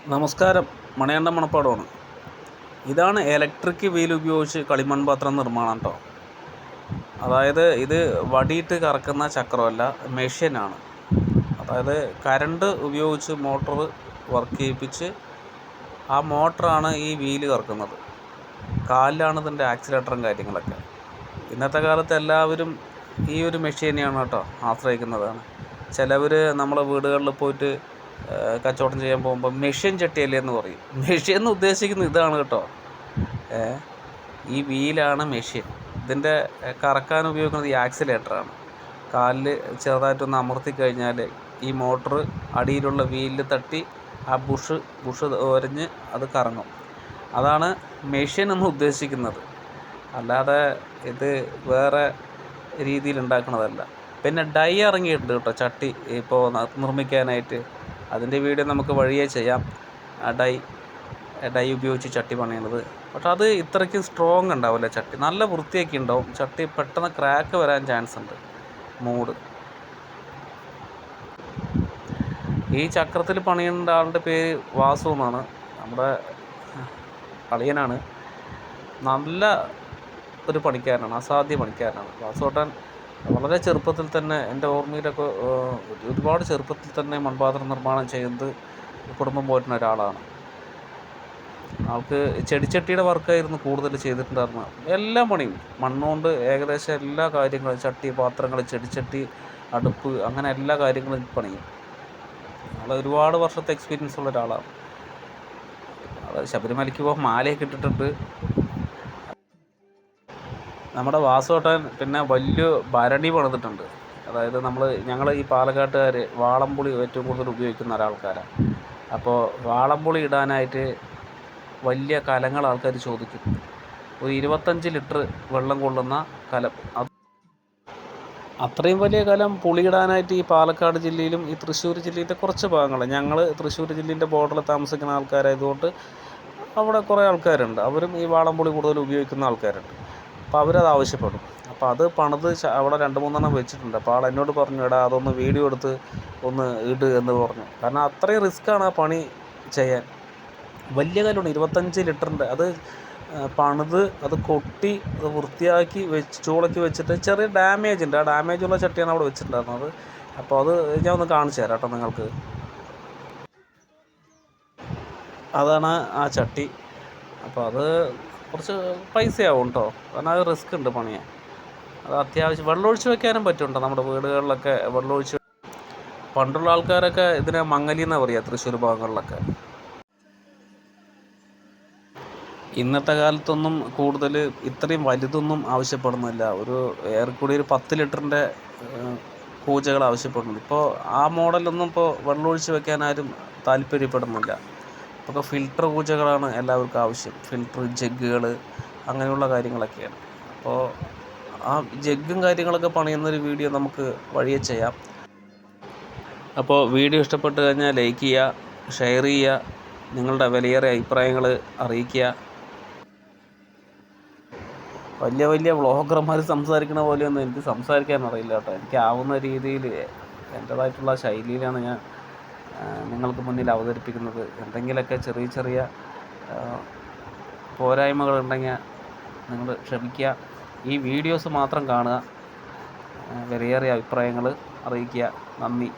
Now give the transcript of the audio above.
നമസ്കാരം. മണികണ്ഠൻ മണപ്പാടമാണ്. ഇതാണ് electric wheel ഉപയോഗിച്ച് കളിമൺ പാത്രം നിർമ്മാണം കേട്ടോ. അതായത് ഇത് വടിയിട്ട് കറക്കുന്ന ചക്രമല്ല, മെഷീനാണ്. അതായത് കറണ്ട് ഉപയോഗിച്ച് മോട്ടർ വർക്ക് ചെയ്യിപ്പിച്ച് ആ മോട്ടറാണ് ഈ വീല് കറക്കുന്നത്. കാലിലാണ് ഇതിൻ്റെ ആക്സിലേറ്ററും കാര്യങ്ങളൊക്കെ. ഇന്നത്തെ കാലത്ത് എല്ലാവരും ഈ ഒരു മെഷീനെയാണ് കേട്ടോ ആശ്രയിക്കുന്നതാണ്. ചിലവർ നമ്മളെ വീടുകളിൽ പോയിട്ട് കച്ചവടം ചെയ്യാൻ പോകുമ്പോൾ മെഷീൻ ചട്ടിയല്ലേ എന്ന് പറയും. മെഷീൻ എന്ന് ഉദ്ദേശിക്കുന്നത് ഇതാണ് കേട്ടോ. ഈ വീലാണ് മെഷീൻ. ഇതിൻ്റെ കറക്കാൻ ഉപയോഗിക്കുന്നത് ഈ ആക്സിലേറ്ററാണ്. കാലിൽ ചെറുതായിട്ടൊന്ന് അമർത്തി കഴിഞ്ഞാൽ ഈ മോട്ടർ അടിയിലുള്ള വീലിൽ തട്ടി ആ ബുഷ് ഒരഞ്ഞ് അത് കറങ്ങും. അതാണ് മെഷീൻ എന്ന് ഉദ്ദേശിക്കുന്നത്. അല്ലാതെ ഇത് വേറെ രീതിയിൽ ഉണ്ടാക്കുന്നതല്ല. പിന്നെ ഡൈ ഇറങ്ങിയിട്ടുണ്ട് കേട്ടോ, ചട്ടി ഇപ്പോൾ നിർമ്മിക്കാനായിട്ട്. അതിൻ്റെ വീഡിയോ നമുക്ക് വഴിയേ ചെയ്യാം. ഡൈ ഉപയോഗിച്ച് ചട്ടി പണിയുന്നത്. പക്ഷെ അത് ഇത്രയ്ക്ക് സ്ട്രോങ് ഉണ്ടാവില്ല. ചട്ടി നല്ല വൃത്തിയൊക്കെ ഉണ്ടാവും. ചട്ടി പെട്ടെന്ന് ക്രാക്ക് വരാൻ ചാൻസ് ഉണ്ട്. മൂട് ഈ ചക്രത്തിൽ പണിയേണ്ട ആളുടെ പേര് വാസു എന്നാണ്. നമ്മുടെ അളിയനാണ്. നല്ല ഒരു പണിക്കാരനാണ്, അസാധ്യ പണിക്കാരനാണ് വാസുവേട്ടൻ. വളരെ ചെറുപ്പത്തിൽ തന്നെ, എൻ്റെ ഓർമ്മയിലൊക്കെ ഒരുപാട് ചെറുപ്പത്തിൽ തന്നെ മൺപാത്ര നിർമ്മാണം ചെയ്ത് കുടുംബം പോറ്റുന്ന ഒരാളാണ്. ആൾക്ക് ചെടിച്ചട്ടിയുടെ വർക്കായിരുന്നു കൂടുതൽ ചെയ്തിട്ടുണ്ടായിരുന്നത്. എല്ലാ പണിയും മണ്ണുകൊണ്ട് ഏകദേശം എല്ലാ കാര്യങ്ങളും, ചട്ടി, പാത്രങ്ങൾ, ചെടിച്ചട്ടി, അടുപ്പ്, അങ്ങനെ എല്ലാ കാര്യങ്ങളും പണിയും. ആൾ ഒരുപാട് വർഷത്തെ എക്സ്പീരിയൻസ് ഉള്ള ഒരാളാണ്. ആൾ ശബരിമലയ്ക്ക് പോകാൻ മാലയൊക്കെ ഇട്ടിട്ടുണ്ട്. നമ്മുടെ വാസുവേട്ടൻ പിന്നെ വലിയ ഭരണി പണിതിട്ടുണ്ട്. അതായത് ഞങ്ങൾ ഈ പാലക്കാട്ടുകാർ വാളംപുളി ഏറ്റവും കൂടുതൽ ഉപയോഗിക്കുന്ന ഒരാൾക്കാരാണ്. അപ്പോൾ വാളംപുളി ഇടാനായിട്ട് വലിയ കലങ്ങൾ ആൾക്കാർ ചോദിക്കും. ഒരു 25 ലിറ്റർ വെള്ളം കൊള്ളുന്ന കലം. അത്രയും വലിയ കലം പുളിയിടാനായിട്ട് ഈ പാലക്കാട് ജില്ലയിലും ഈ തൃശ്ശൂർ ജില്ലയിലെ കുറച്ച് ഭാഗങ്ങൾ, ഞങ്ങൾ തൃശ്ശൂർ ജില്ലേൻ്റെ ബോർഡറിൽ താമസിക്കുന്ന ആൾക്കാരായതുകൊണ്ട് അവിടെ കുറേ ആൾക്കാരുണ്ട്. അവരും ഈ വാളംപുളി കൂടുതൽ ഉപയോഗിക്കുന്ന ആൾക്കാരുണ്ട്. അപ്പോൾ അവരത് ആവശ്യപ്പെടും. അപ്പോൾ അത് പണിത് അവിടെ 2-3 വെച്ചിട്ടുണ്ട്. അപ്പോൾ ആൾ എന്നോട് പറഞ്ഞു, എടാ അതൊന്ന് വീഡിയോ എടുത്ത് ഒന്ന് ഇട് എന്ന് പറഞ്ഞു. കാരണം അത്രയും റിസ്ക്കാണ് ആ പണി ചെയ്യാൻ. വലിയ കല്ലുണ്ട്, 25 ലിറ്ററിൻ്റെ. അത് പണിത് അത് കൊട്ടി അത് വൃത്തിയാക്കി ചൂളക്കി വെച്ചിട്ട് ചെറിയ ഡാമേജ് ഉണ്ട്. ആ ഡാമേജുള്ള ചട്ടിയാണ് അവിടെ വെച്ചിട്ടുണ്ടായിരുന്നത്. അപ്പോൾ അത് ഞാൻ ഒന്ന് കാണിച്ചു തരാം കേട്ടോ നിങ്ങൾക്ക്. അതാണ് ആ ചട്ടി. അപ്പോൾ അത് കുറച്ച് പൈസയാവും കേട്ടോ. കാരണം അത് റിസ്ക് ഉണ്ട് പണിയാൻ. അത് അത്യാവശ്യം വെള്ളമൊഴിച്ച് വെക്കാനും പറ്റും. നമ്മുടെ വീടുകളിലൊക്കെ വെള്ളമൊഴിച്ച്, പണ്ടുള്ള ആൾക്കാരൊക്കെ ഇതിനെ മങ്ങലി എന്നാണ് പറയുക തൃശ്ശൂർ ഭാഗങ്ങളിലൊക്കെ. ഇന്നത്തെ കാലത്തൊന്നും കൂടുതൽ ഇത്രയും വലുതൊന്നും ആവശ്യപ്പെടുന്നില്ല. ഒരു ഏറെക്കൂടി ഒരു 10 ലിറ്ററിൻ്റെ കൂജകൾ ആവശ്യപ്പെടുന്നുണ്ട്. ഇപ്പോൾ ആ മോഡലൊന്നും ഇപ്പോൾ വെള്ളമൊഴിച്ച് വെക്കാൻ ആരും താല്പര്യപ്പെടുന്നില്ല. ഇപ്പോൾ ഫിൽറ്റർ കൂജകളാണ് എല്ലാവർക്കും ആവശ്യം. ഫിൽറ്റർ, ജഗ്ഗുകൾ, അങ്ങനെയുള്ള കാര്യങ്ങളൊക്കെയാണ്. അപ്പോൾ ആ ജഗ്ഗും കാര്യങ്ങളൊക്കെ പണിയുന്നൊരു വീഡിയോ നമുക്ക് വഴിയെ ചെയ്യാം. അപ്പോൾ വീഡിയോ ഇഷ്ടപ്പെട്ട് കഴിഞ്ഞാൽ ലൈക്ക് ചെയ്യുക, ഷെയർ ചെയ്യുക, നിങ്ങളുടെ വിലയേറിയ അഭിപ്രായങ്ങൾ അറിയിക്കുക. വലിയ വലിയ വ്ളോഗർമാർ സംസാരിക്കുന്ന പോലെയൊന്നും എനിക്ക് സംസാരിക്കാൻ അറിയില്ല കേട്ടോ. എനിക്കാവുന്ന രീതിയിൽ എൻ്റേതായിട്ടുള്ള ശൈലിയിലാണ് ഞാൻ നിങ്ങൾക്ക് മുന്നിൽ അവതരിപ്പിക്കുന്നത്. എന്തെങ്കിലുമൊക്കെ ചെറിയ ചെറിയ പോരായ്മകളുണ്ടെങ്കിൽ നിങ്ങൾ ക്ഷമിക്കുക. ഈ വീഡിയോസ് മാത്രം കാണുക, വിലയേറിയ അഭിപ്രായങ്ങൾ അറിയിക്കുക. നന്ദി.